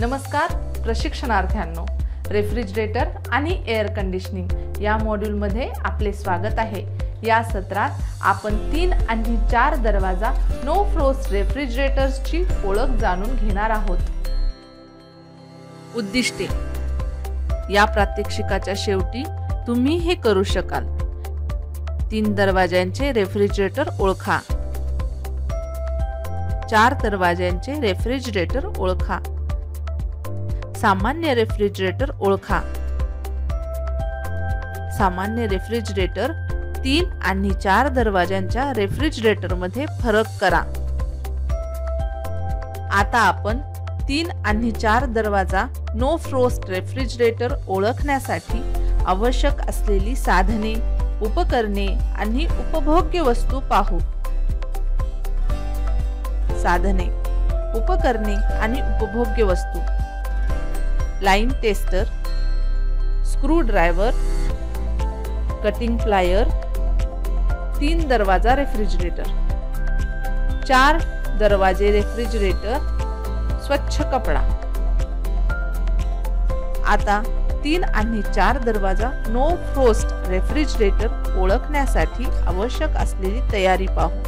नमस्कार प्रशिक्षणार्थ्यांनो, रेफ्रिजरेटर आणि air conditioning या मॉड्यूलमध्ये आपले स्वागत आहे। या सत्रात आपण 3 आणि 4 दरवाजा नो फ्रोस्ट रेफ्रिजरेटर्सची ओळख जाणून घेणार आहोत। उद्दिष्टे: या प्रात्यक्षिकाच्या शेवटी तुम्ही हे करू शकाल। 3 दरवाज्यांचे रेफ्रिजरेटर ओळखा। 4 दरवाज्यांचे रेफ्रिजरेटर ओळखा। सामान्य रेफ्रिजरेटर ओळखा। सामान्य रेफ्रिजरेटर 3 आणि 4 दरवाज्यांच्या रेफ्रिजरेटर मध्ये फरक करा। आता आपण 3 आणि 4 दरवाजा नो फ्रोस्ट रेफ्रिजरेटर ओळखण्यासाठी आवश्यक असलेली साधने, उपकरणे आणि उपभोग्य वस्तू पाहू। साधने, उपकरणे आणि उपभोग्य वस्तू: line tester, screw driver, cutting plier, 3 दरवाजा रेफ्रिजरेटर, 4 दरवाजे रेफ्रिजरेटर, स्वच्छ कपडा। आता 3 आणि 4 दरवाजा नो फ्रोस्ट रेफ्रिजरेटर ओळखण्यासाठी आवश्यक असलेली तयारी पाहू।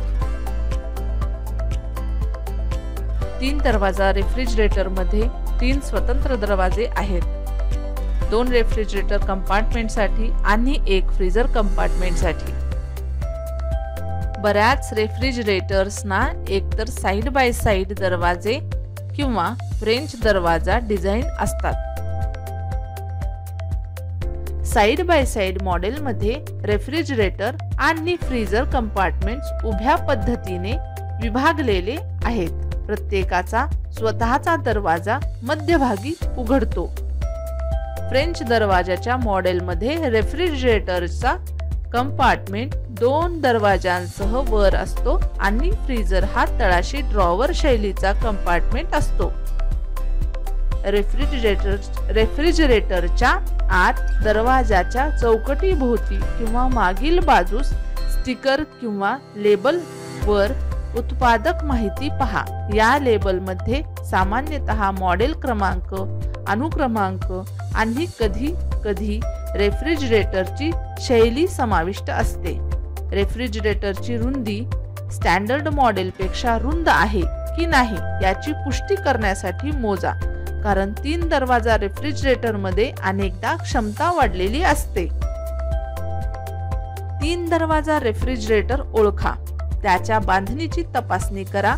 3 दरवाजा रेफ्रिजरेटर मध्ये 3 स्वतंत्र दरवाजे आहेत। 2 रेफ्रिजरेटर कंपार्टमेंटसाठी आणि 1 फ्रीजर कंपार्टमेंटसाठी। बऱ्याच रेफ्रिजरेटर्सना एकतर साइड बाय साइड दरवाजे किंवा फ्रेंच दरवाजा डिझाइन असतात। साइड बाय साइड मॉडेल मध्ये रेफ्रिजरेटर आणि फ्रीजर कंपार्टमेंट्स उभ्या पद्धतीने विभागलेले आहेत। प्रत्येकाचा स्वतःचा दरवाजा मध्यभागी उघडतो। फ्रेंच दरवाजाच्या मॉडेलमध्ये रेफ्रिजरेटरचा कंपार्टमेंट 2 दरवाजांसह वर असतो आणि फ्रीजर हा तळाशी ड्रॉवर शैलीचा कंपार्टमेंट असतो। रेफ्रिजरेटरच्या आत दरवाजाच्या चौकटीभोवती किंवा मागील बाजूस स्टिकर किंवा लेबल वर उत्पादक माहिती पहा। या लेबल मध्ये सामान्यतः मॉडेल क्रमांक, अनुक्रमांक आणि कधी कधी रेफ्रिजरेटरची शैली समाविष्ट असते। रेफ्रिजरेटरची रुंदी स्टँडर्ड मॉडेल पेक्षा रुंद आहे की नाही याची पुष्टी करण्यासाठी मोजा, कारण 3 दरवाजा रेफ्रिजरेटर मध्ये अनेकदा क्षमता वाढलेली असते। 3 दरवाजा रेफ्रिजरेटर ओळखा। त्याच्या बांधणीची तपासणी करा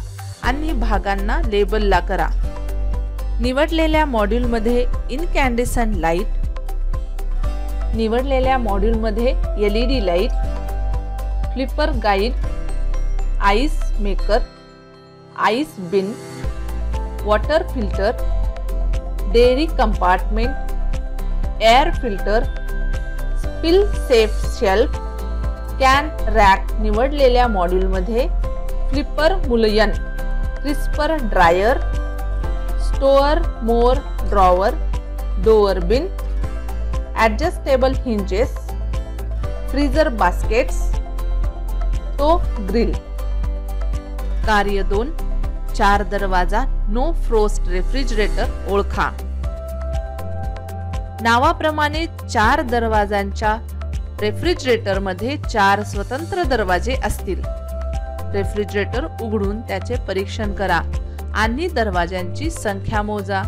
आणि भागांना लेबलला करा। निवडलेल्या मॉड्यूलमध्ये इनकॅन्डेसंट लाईट, निवडलेल्या मॉड्यूलमध्ये LED light, flipper guide, ice maker, ice bin, water filter, dairy compartment, air filter, spill safe shelf, can rack निवडलेल्या मॉड्यूलमध्ये फ्लिपर मुलयन, crisper dryer, store more drawer, door bin, adjustable hinges, freezer baskets, तो grill. कार्य 2: 4 दरवाजा no frost refrigerator ओळखा। नावाप्रमाणे 4 दरवाजांच्या refrigerator मध्ये 4 स्वतंत्र दरवाजे असतील। रेफ्रिजरेटर उघडून त्याचे परीक्षण करा आणि दरवाजांची संख्या मोजा।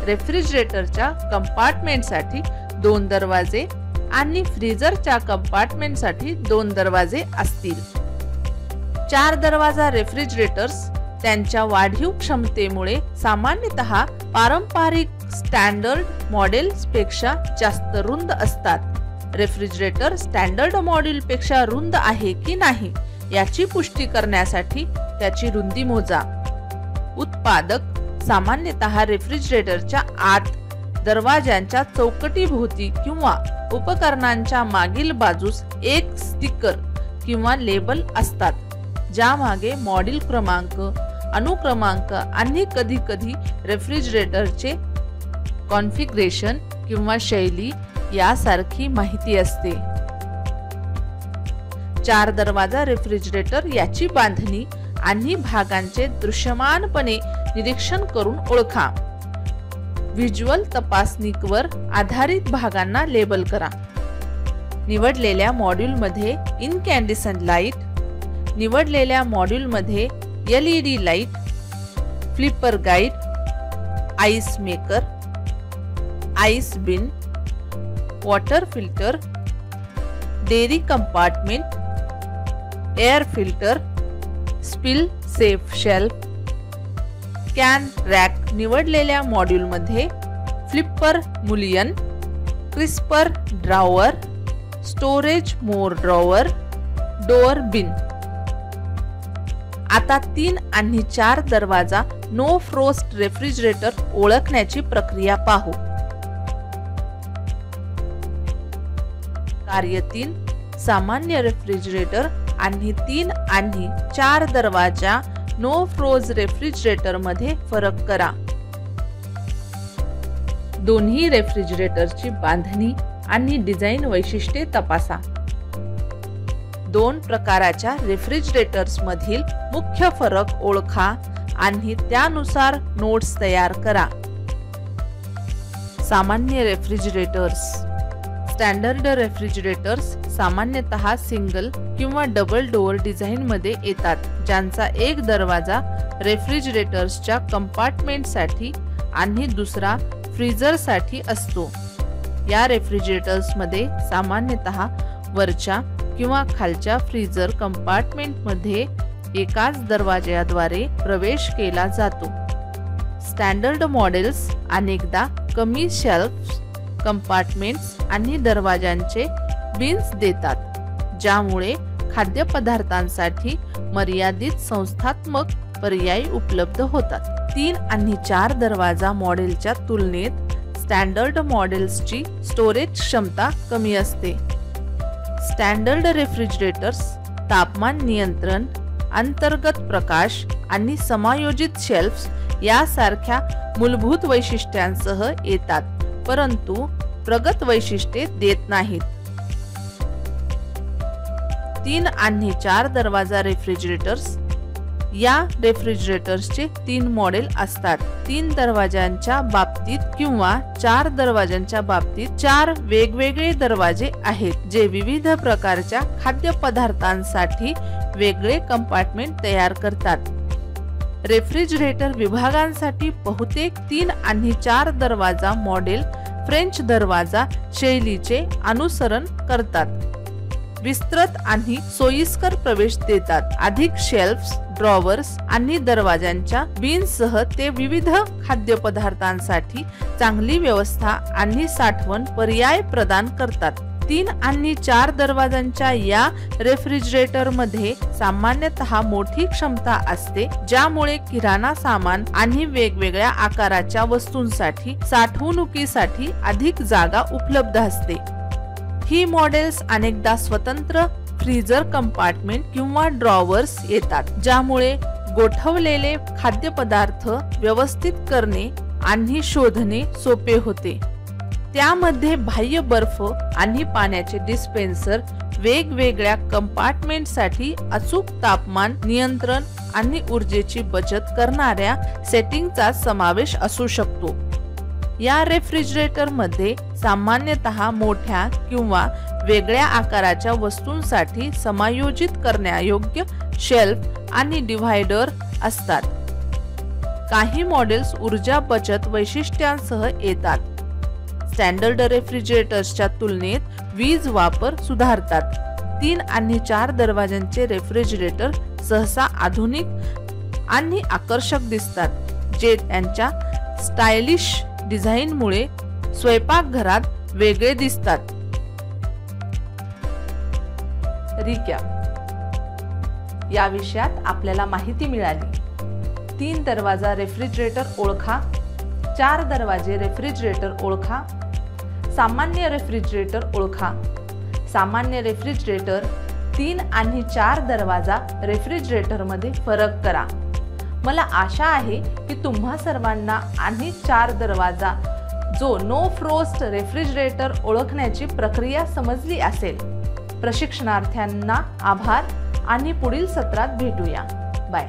रेफ्रिजरेटरच्या कंपार्टमेंटसाठी 2 दरवाजे आणि फ्रीजरच्या कंपार्टमेंटसाठी 2 दरवाजे असतील। 4 दरवाजा रेफ्रिजरेटर्स त्यांच्या वाढीव क्षमतेमुळे सामान्यतः पारंपरिक स्टँडर्ड मॉडेल्सपेक्षा जास्त रुंद असतात। रेफ्रिजरेटर स्टँडर्ड मॉड्यूल पेक्षा रुंद आहे की नाही याची पुष्टी करण्यासाठी त्याची रुंदी मोजा। उत्पादक सामान्यतः रेफ्रिजरेटरच्या आत दरवाजांच्या चौकटीभोवती किंवा उपकरणांच्या मागील बाजूस एक स्टिकर किंवा लेबल असतात, ज्यामागे मॉड्यूल क्रमांक, अनुक्रमांक आणि कधी कधी रेफ्रिजरेटरचे कॉन्फिगरेशन किंवा शैली यासारखी माहिती असते। 4 दरवाजा रेफ्रिजरेटर याची बांधणी आणि भागांचे दृश्यमानपणे निरीक्षण करून ओळखा। व्हिज्युअल तपासणीवर आधारित भागांना लेबल करा. निवडलेल्या मॉड्यूलमध्ये इनकॅन्डिसंट लाईट, निवडलेल्या मॉड्यूलमध्ये LED light, flipper guide, ice maker, ice bin, water filter, dairy compartment, air filter, spill safe shelf, can rack निवडलेल्या मॉड्यूलमध्ये flipper mullion, crisper drawer, storage more drawer, door bin. आता 3 आणि 4 दरवाजा नो फ्रोस्ट रेफ्रिजरेटर ओळखण्याची प्रक्रिया पाहू. कार्य 3. सामान्य रेफ्रिजरेटर आणि 3 आणि 4 दरवाजा नो फ्रोज रेफ्रिजरेटर मध्ये फरक करा. दोन्ही रेफ्रिजरेटरची बांधणी आणि डिझाइन वैशिष्ट्ये तपासा. 2 प्रकाराच्या रेफ्रिजरेटर्स मधील मुख्य फरक ओळखा आणि त्यानुसार नोट्स तयार करा. सामान्य रेफ्रिजरेटर्स. स्टँडर्ड रेफ्रिजरेटर्स सामान्यतः सिंगल किंवा डबल डोअर डिझाइन मध्ये येतात, ज्यांचा एक दरवाजा रेफ्रिजरेटर्सच्या कंपार्टमेंटसाठी आणि दुसरा फ्रीझरसाठी असतो. या रेफ्रिजरेटर्स मध्ये सामान्यतः वरच्या किंवा खालच्या फ्रीझर कंपार्टमेंटमध्ये एकाच दरवाज्याद्वारे प्रवेश केला जातो. स्टँडर्ड मॉडेल्स अनेकदा कमी शेल्फ कंपार्टमेंट्स आणि दरवाजांचे बिन्स देतात, ज्यामुळे खाद्यपदार्थांसाठी मर्यादित संस्थात्मक पर्याय उपलब्ध होतात. 3 आणि 4 दरवाजा मॉडेलच्या तुलनेत स्टँडर्ड मॉडेल्सची स्टोरेज क्षमता कमी असते. स्टँडर्ड रेफ्रिजरेटर्स तापमान नियंत्रण, अंतर्गत प्रकाश आणि समायोजित शेल्फ्स यासारख्या मूलभूत वैशिष्ट्यांसह येतात, परंतु प्रगत वैशिष्ट्ये देत नाहीत. 3 आणि 4 दरवाजा रेफ्रिजरेटर्स. या रेफ्रिजरेटर्सचे 3 मॉडेल असतात. 3 दरवाजांच्या बाबतीत किंवा 4 दरवाजांच्या बाबतीत 4 वेगवेगळे दरवाजे आहेत, जे विविध प्रकारच्या खाद्यपदार्थांसाठी वेगळे कंपार्टमेंट तयार करतात. रेफ्रिजरेटर विभागांसाठी बहुतेक 3 आणि 4 दरवाजा मॉडेल फ्रेंच दरवाजा शैलीचे अनुसरण करतात. विस्तृत आणि सोयीस्कर प्रवेश देतात. अधिक शेल्फ्स, ड्रॉवर्स आणि दरवाजांच्या बिन्ससह ते विविध खाद्यपदार्थांसाठी चांगली व्यवस्था आणि साठवण पर्याय प्रदान करतात. 3 आणि 4 दरवाजांच्या या रेफ्रिजरेटर मध्ये सामान्यतः मोठी क्षमता असते, ज्यामुळे किराणा सामान आणि वेगवेगळ्या आकाराच्या वस्तूंसाठी साठवणुकीसाठी अधिक जागा उपलब्ध असते. ही मॉडेल्स अनेकदा स्वतंत्र फ्रीझर कंपार्टमेंट किंवा ड्रॉवर्स येतात, ज्यामुळे गोठवलेले खाद्यपदार्थ व्यवस्थित करणे आणि शोधणे सोपे होते. त्यामध्ये बाह्य बर्फ आणि पाण्याचे डिस्पेन्सर, वेगवेगळ्या कंपार्टमेंटसाठी अचूक तापमान नियंत्रण आणि ऊर्जेची बचत करणाऱ्या सेटिंगचा समावेश असू शकतो. या रेफ्रिजरेटर मध्ये सामान्यतः मोठ्या किंवा वेगळ्या आकाराच्या वस्तूंसाठी समायोजित करण्यायोग्य शेल्फ आणि डिव्हायडर असतात. काही मॉडेल्स ऊर्जा बचत वैशिष्ट्यांसह येतात. स्टँडर्ड रेफ्रिजरेटर्सच्या तुलनेत वीज वापर सुधारतात. 3 आणि 4 दरवाजांचे रेफ्रिजरेटर सहसा आधुनिक आणि आकर्षक दिसतात, जे त्यांच्या स्टायलिश डिझाइनमुळे स्वयंपाकघरात वेगळे दिसतात. रिकॅप. या विषयात आपल्याला माहिती मिळाली. 3 दरवाजा रेफ्रिजरेटर ओळखा, 4 दरवाजे रेफ्रिजरेटर ओळखा, सामान्य रेफ्रिजरेटर ओळखा. सामान्य रेफ्रिजरेटर 3 आणि 4 दरवाजा रेफ्रिजरेटर मध्ये फरक करा. मला आशा आहे की तुम्हा सर्वांना आणि 4 दरवाजा जो नो फ्रोस्ट रेफ्रिजरेटर ओळखण्याची प्रक्रिया समजली असेल. प्रशिक्षणार्थ्यांना आभार आणि पुढील सत्रात भेटूया. बाय.